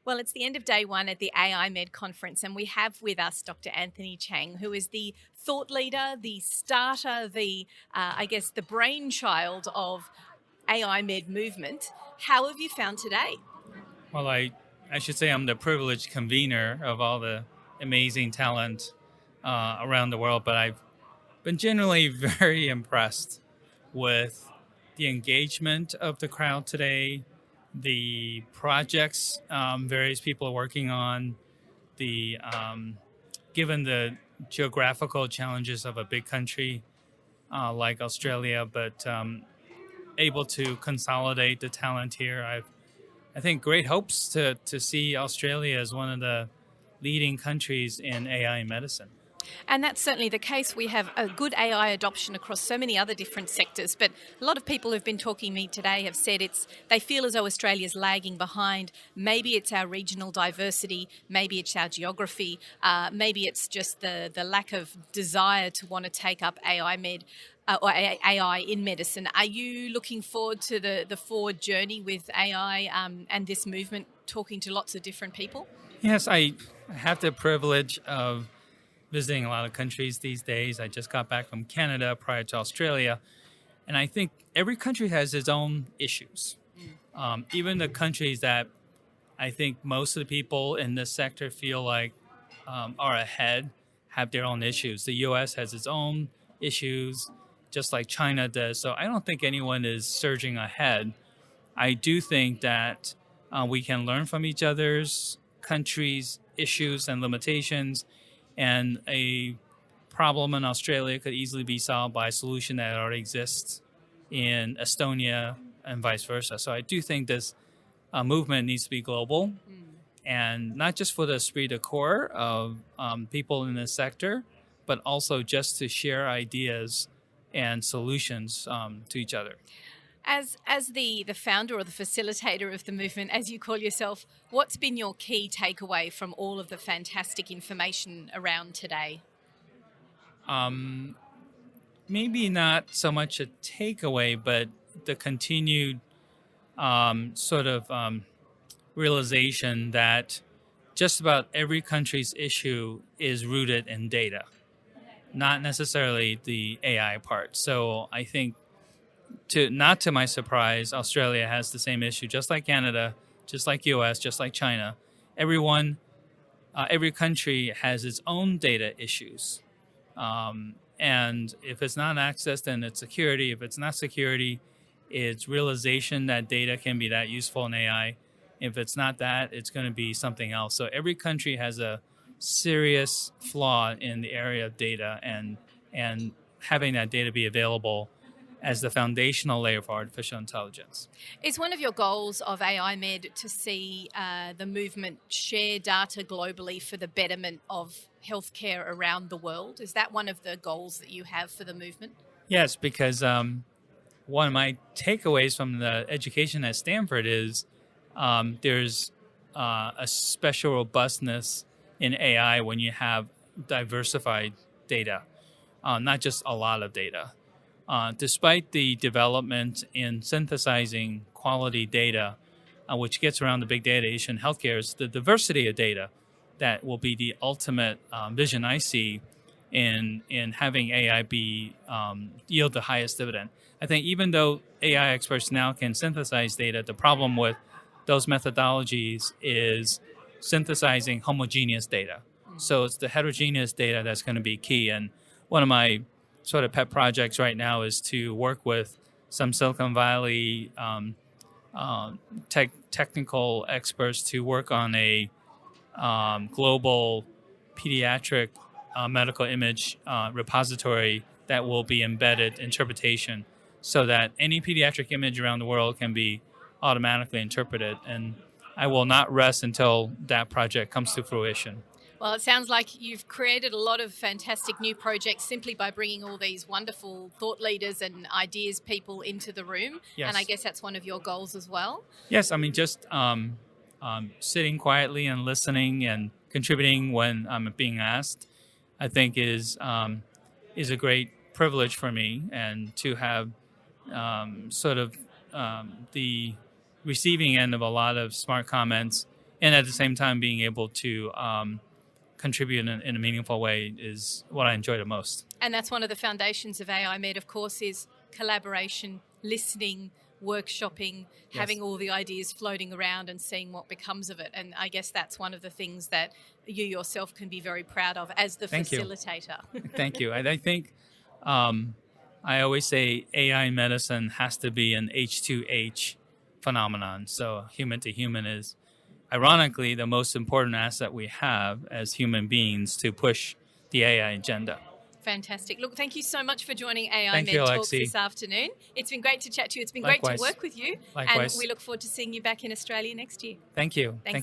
Well, it's the end of day one at the AIMed conference, and we have with us Dr. Anthony Chang, who is the thought leader, the starter, the brainchild of AIMed movement. How have you found today? Well, I should say I'm the privileged convener of all the amazing talent around the world, but I've been generally very impressed with the engagement of the crowd today, the projects various people are working on, the given the geographical challenges of a big country like Australia, but able to consolidate the talent here. I think great hopes to see Australia as one of the leading countries in AI medicine. And that's certainly the case. We have a good AI adoption across so many other different sectors, but a lot of people who've been talking to me today have said they feel as though Australia's lagging behind. Maybe it's our regional diversity, maybe it's our geography, maybe it's just the lack of desire to want to take up AI in medicine. Are you looking forward to the forward journey with AI and this movement, talking to lots of different people? Yes, I have the privilege of visiting a lot of countries these days. I just got back from Canada prior to Australia, and I think every country has its own issues. Even the countries that I think most of the people in this sector feel like are ahead have their own issues. The U.S. has its own issues, just like China does. So I don't think anyone is surging ahead. I do think that we can learn from each other's countries' issues and limitations, and a problem in Australia could easily be solved by a solution that already exists in Estonia and vice versa. So I do think this movement needs to be global, and not just for the esprit de corps of people in this sector, but also just to share ideas and solutions to each other. As the founder or the facilitator of the movement, as you call yourself, what's been your key takeaway from all of the fantastic information around today? Maybe not so much a takeaway, but the continued realization that just about every country's issue is rooted in data, not necessarily the AI part. So I think, not to my surprise, Australia has the same issue, just like Canada, just like US, just like China. Every country has its own data issues. And if it's not access, then it's security. If it's not security, it's realization that data can be that useful in AI. If it's not that, it's going to be something else. So every country has a serious flaw in the area of data, and having that data be available as the foundational layer for artificial intelligence. Is one of your goals of AIMed to see the movement share data globally for the betterment of healthcare around the world? Is that one of the goals that you have for the movement? Yes, because one of my takeaways from the education at Stanford is there's a special robustness in AI when you have diversified data, not just a lot of data. Despite the development in synthesizing quality data, which gets around the big data issue in healthcare, is the diversity of data that will be the ultimate vision I see in having AI be yield the highest dividend. I think even though AI experts now can synthesize data, the problem with those methodologies is synthesizing homogeneous data. So it's the heterogeneous data that's going to be key. And one of my sort of pet projects right now is to work with some Silicon Valley technical experts to work on a global pediatric medical image repository that will be embedded interpretation, so that any pediatric image around the world can be automatically interpreted. And I will not rest until that project comes to fruition. Well, it sounds like you've created a lot of fantastic new projects simply by bringing all these wonderful thought leaders and ideas people into the room. Yes. And I guess that's one of your goals as well. Yes, I mean, just sitting quietly and listening and contributing when I'm being asked, I think is a great privilege for me, and to have the receiving end of a lot of smart comments and at the same time being able to contribute in a meaningful way is what I enjoy the most. And that's one of the foundations of AIMed, of course, is collaboration, listening, workshopping, having all the ideas floating around and seeing what becomes of it. And I guess that's one of the things that you yourself can be very proud of as the facilitator. Thank you. I think I always say AI medicine has to be an H2H phenomenon. So human to human is ironically the most important asset we have as human beings to push the AI agenda. Fantastic. Look, thank you so much for joining AI Thank Med you, Talks Alexi. this afternoon. It's been great to chat to you. It's been Likewise. great to work with you. Likewise. And we look forward to seeing you back in Australia next year. Thank you. Thanks.